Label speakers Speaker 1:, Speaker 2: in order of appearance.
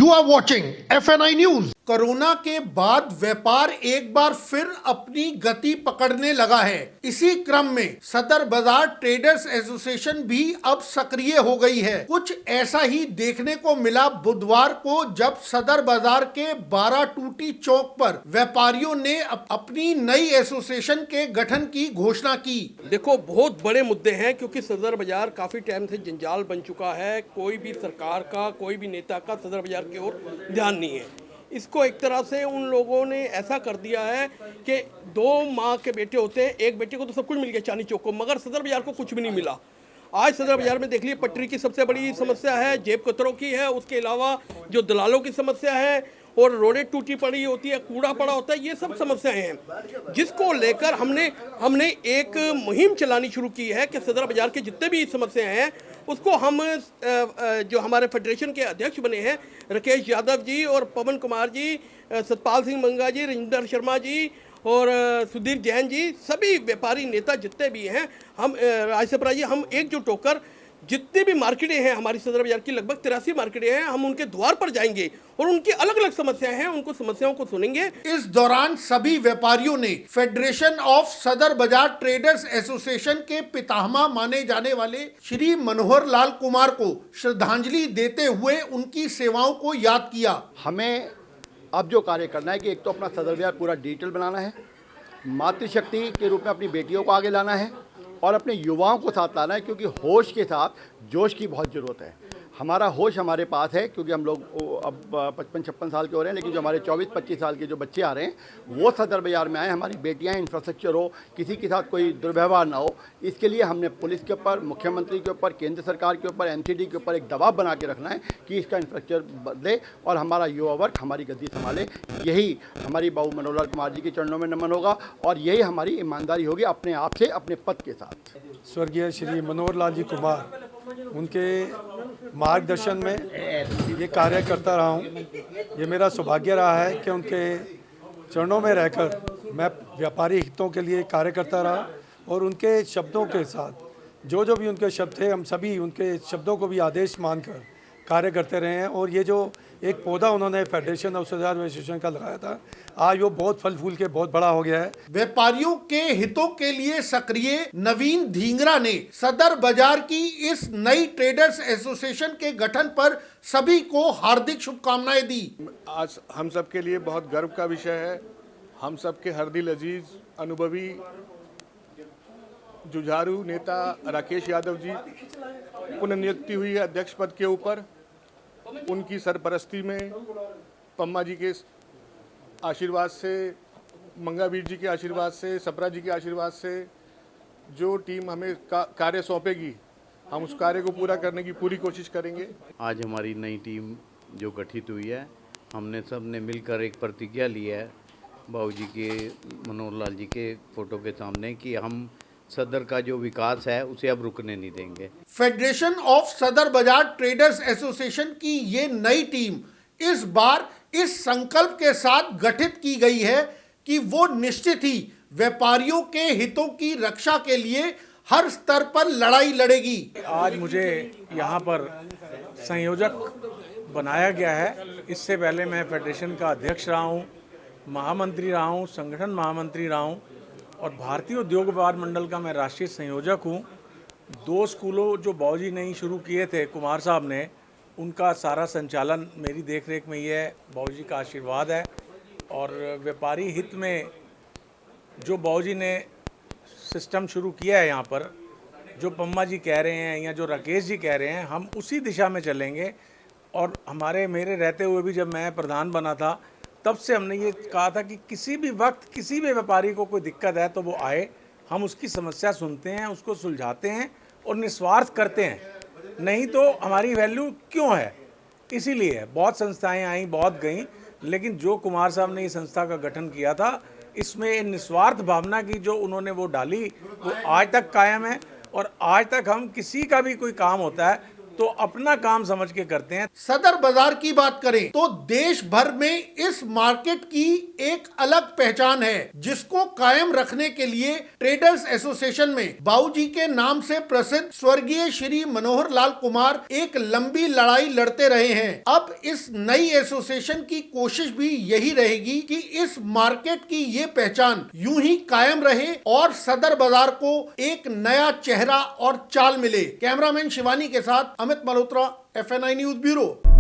Speaker 1: You are watching FNI News.
Speaker 2: Corona के बाद व्यापार एक बार फिर अपनी गति पकड़ने लगा है। इसी क्रम में सदर बाजार ट्रेडर्स एसोसिएशन भी अब सक्रिय हो गई है। कुछ ऐसा ही देखने को मिला बुधवार को, जब सदर बाजार के 12 टूटी चौक पर व्यापारियों ने अपनी नई एसोसिएशन के गठन की घोषणा की।
Speaker 3: देखो, बहुत बड़े मुद्दे हैं क्योंकि सदर बाजार काफ़ी टाइम से जंजाल बन चुका है। कोई भी सरकार का, कोई भी नेता का सदर बाजार की ओर ध्यान नहीं है। इसको एक तरह से उन लोगों ने ऐसा कर दिया है कि 2 माँ के बेटे होते हैं, एक बेटे को तो सब कुछ मिल गया चांदनी चौक को, मगर सदर बाजार को कुछ भी नहीं मिला। आज सदर बाजार में देख लीजिए, पटरी की सबसे बड़ी समस्या है, जेब कतरों की है, उसके अलावा जो दलालों की समस्या है, और रोडें टूटी पड़ी होती है, कूड़ा पड़ा होता है, ये सब समस्याएं हैं, जिसको लेकर हमने एक मुहिम चलानी शुरू की है कि सदर बाजार के जितने भी समस्याएं हैं उसको हम जो हमारे फेडरेशन के अध्यक्ष बने हैं राकेश यादव जी और पवन कुमार जी, सतपाल सिंह मंगा जी, रजिंदर शर्मा जी और सुधीर जैन जी, सभी व्यापारी नेता जितने भी हैं, हम राजसभा जी, हम एकजुट होकर जितनी भी मार्केटें हैं हमारी सदर बाजार की, लगभग 83 मार्केटें हैं, हम उनके द्वार पर जाएंगे और उनकी अलग अलग समस्याएं हैं, उनको समस्याओं को सुनेंगे।
Speaker 2: इस दौरान सभी व्यापारियों ने फेडरेशन ऑफ सदर बाजार ट्रेडर्स एसोसिएशन के पितामह माने जाने वाले श्री मनोहर लाल कुमार को श्रद्धांजलि देते हुए उनकी सेवाओं को याद किया।
Speaker 4: हमें अब जो कार्य करना है कि एक तो अपना सदर बाजार पूरा डिजिटल बनाना है, मातृशक्ति के रूप में अपनी बेटियों को आगे लाना है और अपने युवाओं को साथ लाना है, क्योंकि होश के साथ जोश की बहुत ज़रूरत है। हमारा होश हमारे पास है क्योंकि हम लोग अब 55-56 साल के हो रहे हैं, लेकिन जो हमारे 24-25 साल के जो बच्चे आ रहे हैं वो सदर बाजार में आए, हमारी बेटियां, इंफ्रास्ट्रक्चर हो, किसी के साथ कोई दुर्व्यवहार ना हो। इसके लिए हमने पुलिस के ऊपर, मुख्यमंत्री के ऊपर, केंद्र सरकार के ऊपर, एमसीडी के ऊपर एक दबाव बना के रखना है कि इसका इंफ्रास्ट्रक्चर बदले और हमारा युवा वर्ग हमारी गद्दी संभाले। यही हमारी बाबू मनोहर लाल कुमार जी के चरणों में नमन होगा और यही हमारी ईमानदारी होगी अपने आप से, अपने पद के साथ।
Speaker 5: स्वर्गीय श्री मनोहर लाल जी कुमार, उनके मार्गदर्शन में ये कार्य करता रहा हूँ। ये मेरा सौभाग्य रहा है कि उनके चरणों में रहकर मैं व्यापारी हितों के लिए कार्य करता रहा और उनके शब्दों के साथ जो भी उनके शब्द थे, हम सभी उनके शब्दों को भी आदेश मानकर कार्य करते रहे हैं। और ये जो एक पौधा उन्होंने फेडरेशन ऑफ सदर एसोसिएशन का लगाया था, आज वो बहुत फल फूल के बहुत बड़ा हो गया है।
Speaker 2: व्यापारियों के हितों के लिए सक्रिय नवीन ढींगरा ने सदर बाजार की इस नई ट्रेडर्स एसोसिएशन के गठन पर सभी को हार्दिक शुभकामनाएं दी।
Speaker 6: आज हम सब के लिए बहुत गर्व का विषय है। हम सब के हरदिल अजीज, अनुभवी, जुझारू नेता राकेश यादव जी पुनर्नियुक्ति हुई है अध्यक्ष पद के ऊपर। उनकी सरपरस्ती में पम्मा जी के आशीर्वाद से, मंगावीर जी के आशीर्वाद से, सपरा जी के आशीर्वाद से जो टीम हमें कार्य सौंपेगी, हम उस कार्य को पूरा करने की पूरी कोशिश करेंगे।
Speaker 7: आज हमारी नई टीम जो गठित हुई है, हमने सब ने मिलकर एक प्रतिज्ञा ली है बाबू जी के, मनोहर लाल जी के फोटो के सामने, कि हम सदर का जो विकास है उसे अब रुकने नहीं देंगे।
Speaker 2: फेडरेशन ऑफ सदर बाजार ट्रेडर्स एसोसिएशन की ये नई टीम इस बार इस संकल्प के साथ गठित की गई है कि वो निश्चित ही व्यापारियों के हितों की रक्षा के लिए हर स्तर पर लड़ाई लड़ेगी।
Speaker 8: आज मुझे यहाँ पर संयोजक बनाया गया है। इससे पहले मैं फेडरेशन का अध्यक्ष रहा हूँ, महामंत्री रहा हूँ, संगठन महामंत्री रहा हूँ और भारतीय उद्योग व्यापार मंडल का मैं राष्ट्रीय संयोजक हूँ। 2 स्कूलों जो बाबूजी ने ही शुरू किए थे कुमार साहब ने, उनका सारा संचालन मेरी देखरेख में ही है, बाबूजी का आशीर्वाद है। और व्यापारी हित में जो बाबूजी ने सिस्टम शुरू किया है यहाँ पर, जो पम्मा जी कह रहे हैं या जो राकेश जी कह रहे हैं, हम उसी दिशा में चलेंगे। और मेरे रहते हुए भी जब मैं प्रधान बना था, तब से हमने ये कहा था कि किसी भी वक्त किसी भी व्यापारी को कोई दिक्कत है तो वो आए, हम उसकी समस्या सुनते हैं, उसको सुलझाते हैं और निस्वार्थ करते हैं। नहीं तो हमारी वैल्यू क्यों है? इसीलिए बहुत संस्थाएं आई, बहुत गईं, लेकिन जो कुमार साहब ने इस संस्था का गठन किया था, इसमें निस्वार्थ भावना की जो उन्होंने वो डाली, वो आज तक कायम है। और आज तक हम किसी का भी कोई काम होता है तो अपना काम समझ के करते हैं।
Speaker 2: सदर बाजार की बात करें तो देश भर में इस मार्केट की एक अलग पहचान है, जिसको कायम रखने के लिए ट्रेडर्स एसोसिएशन में बाबूजी के नाम से प्रसिद्ध स्वर्गीय श्री मनोहर लाल कुमार एक लंबी लड़ाई लड़ते रहे हैं। अब इस नई एसोसिएशन की कोशिश भी यही रहेगी कि इस मार्केट की ये पहचान यूं ही कायम रहे और सदर बाजार को एक नया चेहरा और चाल मिले। कैमरामैन शिवानी के साथ Amit Malhotra, FNI news bureau.